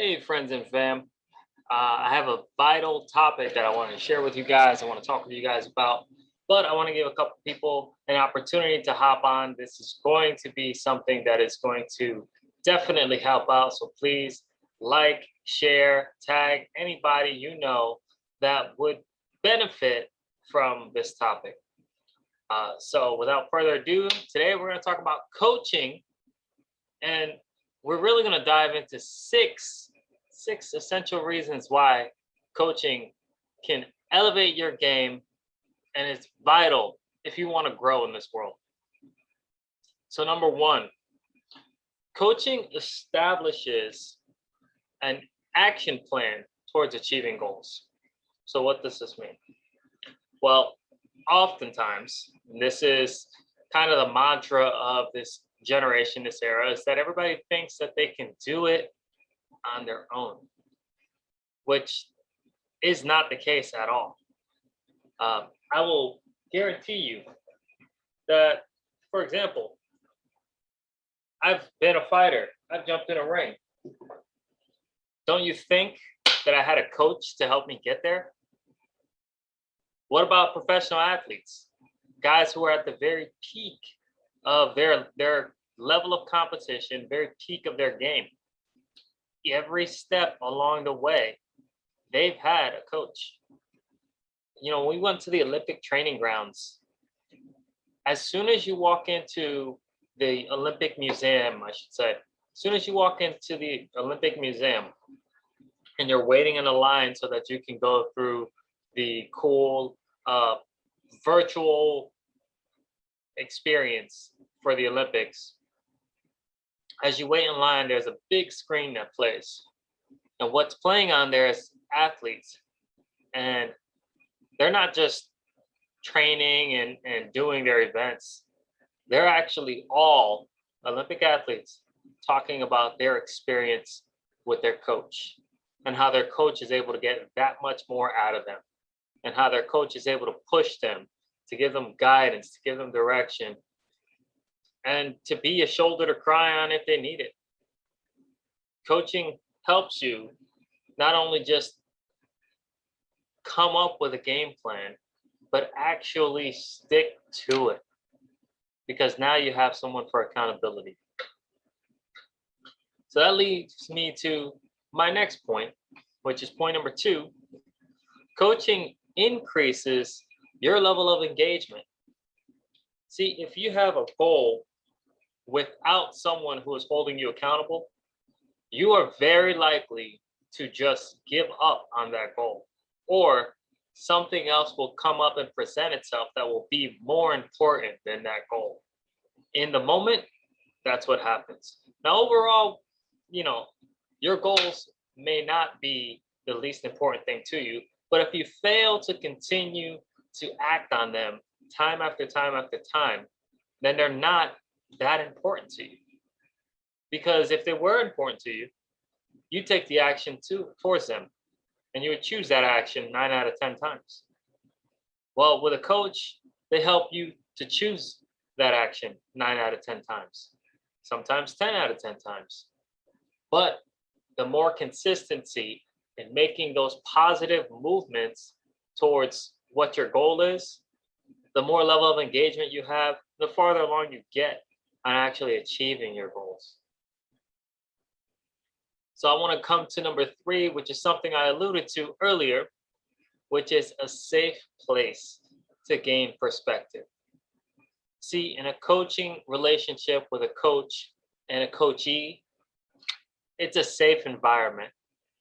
Hey, friends and fam. I have a vital topic that I want to share with you guys. I want to talk with you guys about, but I want to give a couple people an opportunity to hop on. This is going to be something that is going to definitely help out. So please like, share, tag anybody you know that would benefit from this topic. So without further ado, today we're going to talk about coaching, and we're really going to dive into six essential reasons why coaching can elevate your game, and it's vital if you want to grow in this world. So number one, coaching establishes an action plan towards achieving goals. So what does this mean? Well, oftentimes, and this is kind of the mantra of this generation, this era, is that everybody thinks that they can do it on their own, which is not the case at all. I will guarantee you that, for example, I've been a fighter, I've jumped in a ring. Don't you think that I had a coach to help me get there? What about professional athletes, guys who are at the very peak of their level of competition, very peak of their game? Every step along the way, they've had a coach. You know, we went to the Olympic training grounds. As soon as you walk into the Olympic Museum, I should say, as soon as you walk into the Olympic Museum and you're waiting in a line so that you can go through the cool virtual experience for the Olympics, as you wait in line, there's a big screen that plays. And what's playing on there is athletes. And they're not just training and doing their events. They're actually all Olympic athletes talking about their experience with their coach and how their coach is able to get that much more out of them and how their coach is able to push them, to give them guidance, to give them direction, and to be a shoulder to cry on if they need it. Coaching helps you not only just come up with a game plan, but actually stick to it, because now you have someone for accountability. So that leads me to my next point, which is point number two. Coaching increases your level of engagement. See, if you have a goal without someone who is holding you accountable, you are very likely to just give up on that goal, or something else will come up and present itself that will be more important than that goal. In the moment, that's what happens. Now, overall, you know, your goals may not be the least important thing to you, but if you fail to continue to act on them time after time after time, then they're not that important to you. Because if they were important to you, you take the action towards them, and you would choose that action 9 out of 10 times. Well, with a coach, they help you to choose that action 9 out of 10 times, sometimes 10 out of 10 times. But the more consistency in making those positive movements towards what your goal is, the more level of engagement you have, the farther along you get on actually achieving your goals. So I want to come to number three, which is something I alluded to earlier, which is a safe place to gain perspective. See, in a coaching relationship with a coach and a coachee, it's a safe environment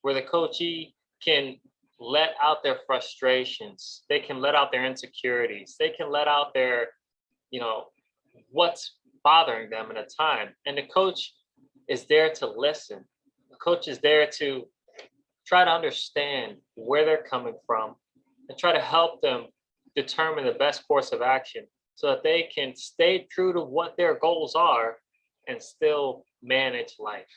where the coachee can let out their frustrations. They can let out their insecurities. They can let out their, what's bothering them in a time. And the coach is there to listen. The coach is there to try to understand where they're coming from and try to help them determine the best course of action so that they can stay true to what their goals are and still manage life.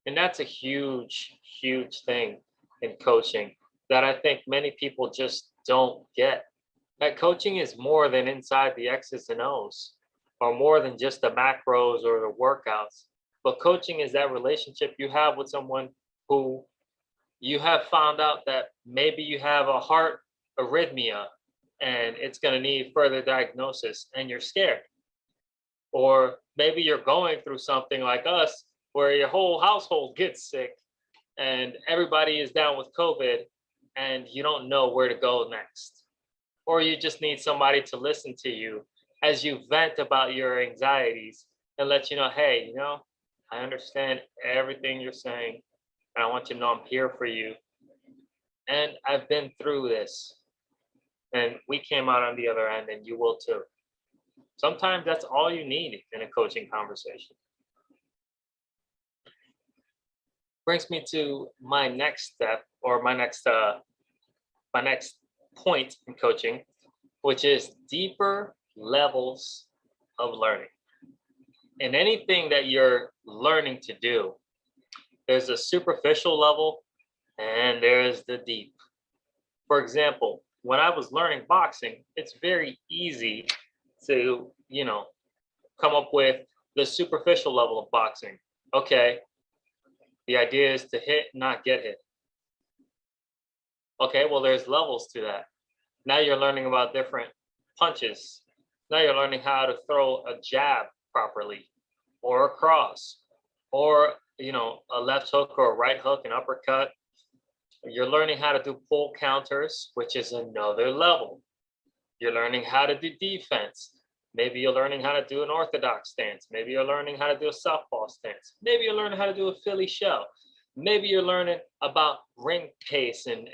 And that's a huge, huge thing in coaching that I think many people just don't get. That coaching is more than inside the X's and O's, or more than just the macros or the workouts. But coaching is that relationship you have with someone who you have found out that maybe you have a heart arrhythmia and it's going to need further diagnosis and you're scared. Or maybe you're going through something like us where your whole household gets sick and everybody is down with COVID and you don't know where to go next. Or you just need somebody to listen to you as you vent about your anxieties and let you know, hey, I understand everything you're saying. And I want you to know I'm here for you. And I've been through this. And we came out on the other end, and you will too. Sometimes that's all you need in a coaching conversation. Brings me to my next step, or my next point in coaching, which is deeper levels of learning. In anything that you're learning to do, there's a superficial level and there's the deep. For example, when I was learning boxing, it's very easy to, come up with the superficial level of boxing. Okay, the idea is to hit, not get hit. Okay, well, there's levels to that. Now you're learning about different punches. Now you're learning how to throw a jab properly, or a cross, or a left hook or a right hook, an uppercut. You're learning how to do pull counters, which is another level. You're learning how to do defense. Maybe you're learning how to do an orthodox stance. Maybe you're learning how to do a southpaw stance. Maybe you're learning how to do a Philly shell. Maybe you're learning about ring pace and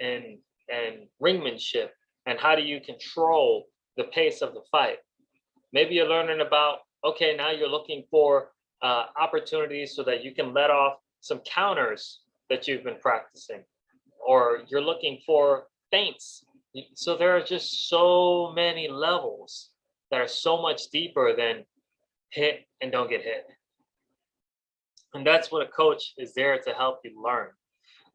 ringmanship and how do you control the pace of the fight. Maybe you're learning about, okay, now you're looking for opportunities so that you can let off some counters that you've been practicing, or you're looking for feints. So there are just so many levels that are so much deeper than hit and don't get hit. And that's what a coach is there to help you learn.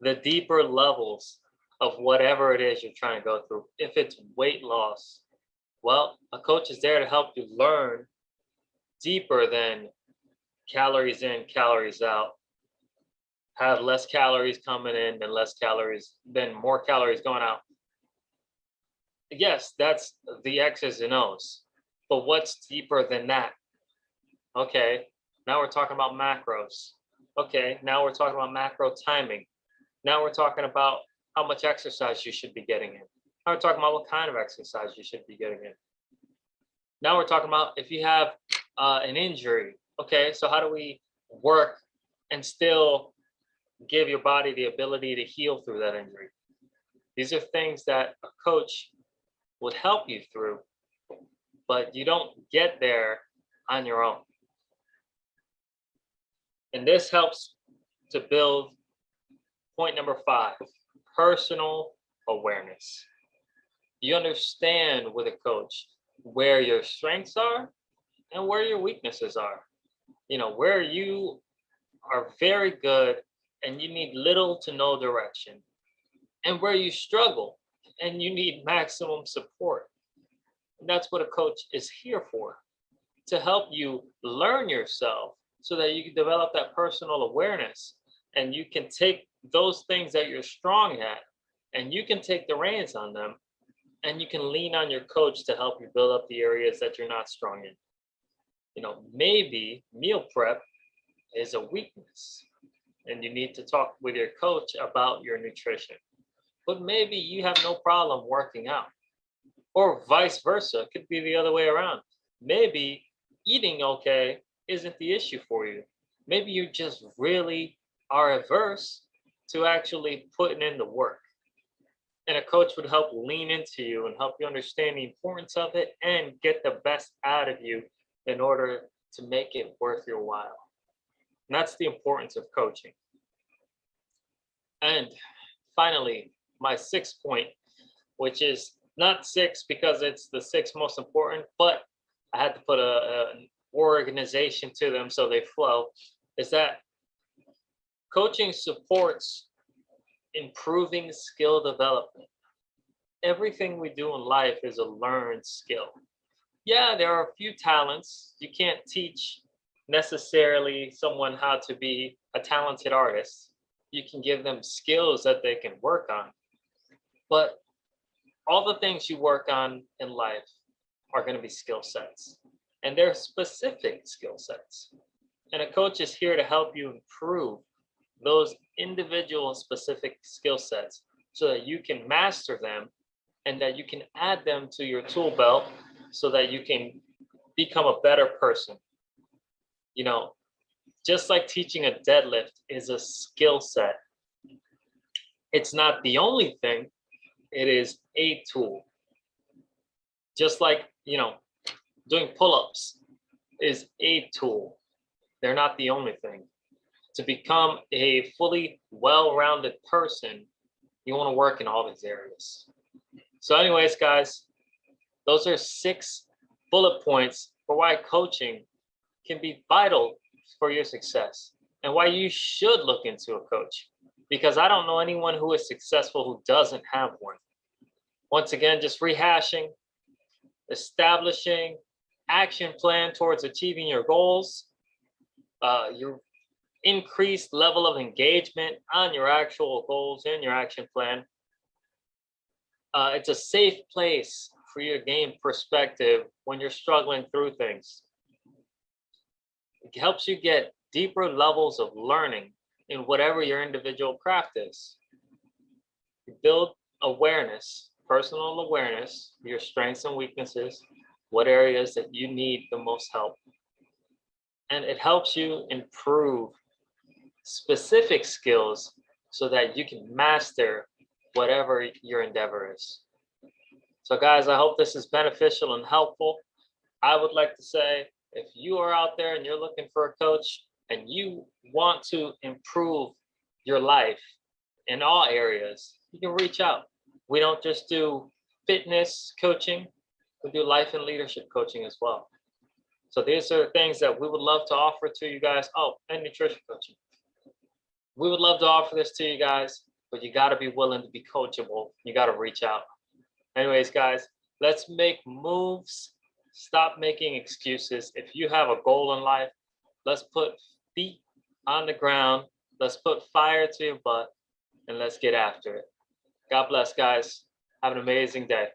The deeper levels of whatever it is you're trying to go through. If it's weight loss, well, a coach is there to help you learn deeper than calories in, calories out. Have less calories coming in than more calories going out. Yes, that's the X's and O's. But what's deeper than that? Okay, now we're talking about macros. Okay, now we're talking about macro timing. Now we're talking about how much exercise you should be getting in. Now we're talking about what kind of exercise you should be getting in. Now we're talking about if you have an injury. Okay, so how do we work and still give your body the ability to heal through that injury? These are things that a coach would help you through, but you don't get there on your own. And this helps to build point number 5, personal awareness. You understand with a coach where your strengths are and where your weaknesses are. Where you are very good and you need little to no direction, and where you struggle and you need maximum support. And that's what a coach is here for, to help you learn yourself so that you can develop that personal awareness and you can take those things that you're strong at and you can take the reins on them and you can lean on your coach to help you build up the areas that you're not strong in. Maybe meal prep is a weakness and you need to talk with your coach about your nutrition. But maybe you have no problem working out, or vice versa. It could be the other way around. Maybe eating okay isn't the issue for you. Maybe you just really are averse to actually putting in the work. And a coach would help lean into you and help you understand the importance of it and get the best out of you in order to make it worth your while. And that's the importance of coaching. And finally, my 6th point, which is not 6 because it's the 6th most important, but I had to put an organization to them so they flow, is that coaching supports improving skill development. Everything we do in life is a learned skill. Yeah, there are a few talents. You can't teach necessarily someone how to be a talented artist, You can give them skills that they can work on. But all the things you work on in life are going to be skill sets, and they're specific skill sets. And a coach is here to help you improve those individual specific skill sets so that you can master them and that you can add them to your tool belt so that you can become a better person. You know, just like teaching a deadlift is a skill set, it's not the only thing, it is a tool. Just like, doing pull-ups is a tool. They're not the only thing. To become a fully well-rounded person, you want to work in all these areas. So anyways, guys, those are 6 bullet points for why coaching can be vital for your success and why you should look into a coach, because I don't know anyone who is successful who doesn't have one. Once again, just rehashing, establishing action plan towards achieving your goals, your increased level of engagement on your actual goals and your action plan. It's a safe place for you to gain perspective when you're struggling through things. It helps you get deeper levels of learning in whatever your individual craft is. You build awareness, personal awareness, your strengths and weaknesses, what areas that you need the most help. And it helps you improve specific skills so that you can master whatever your endeavor is. So guys, I hope this is beneficial and helpful. I would like to say, if you are out there and you're looking for a coach and you want to improve your life in all areas, you can reach out. We don't just do fitness coaching, we do life and leadership coaching as well. So these are things that we would love to offer to you guys. Oh, and nutrition coaching. We would love to offer this to you guys, but you got to be willing to be coachable. You got to reach out. Anyways, guys, let's make moves. Stop making excuses. If you have a goal in life, let's put feet on the ground. Let's put fire to your butt and let's get after it. God bless, guys. Have an amazing day.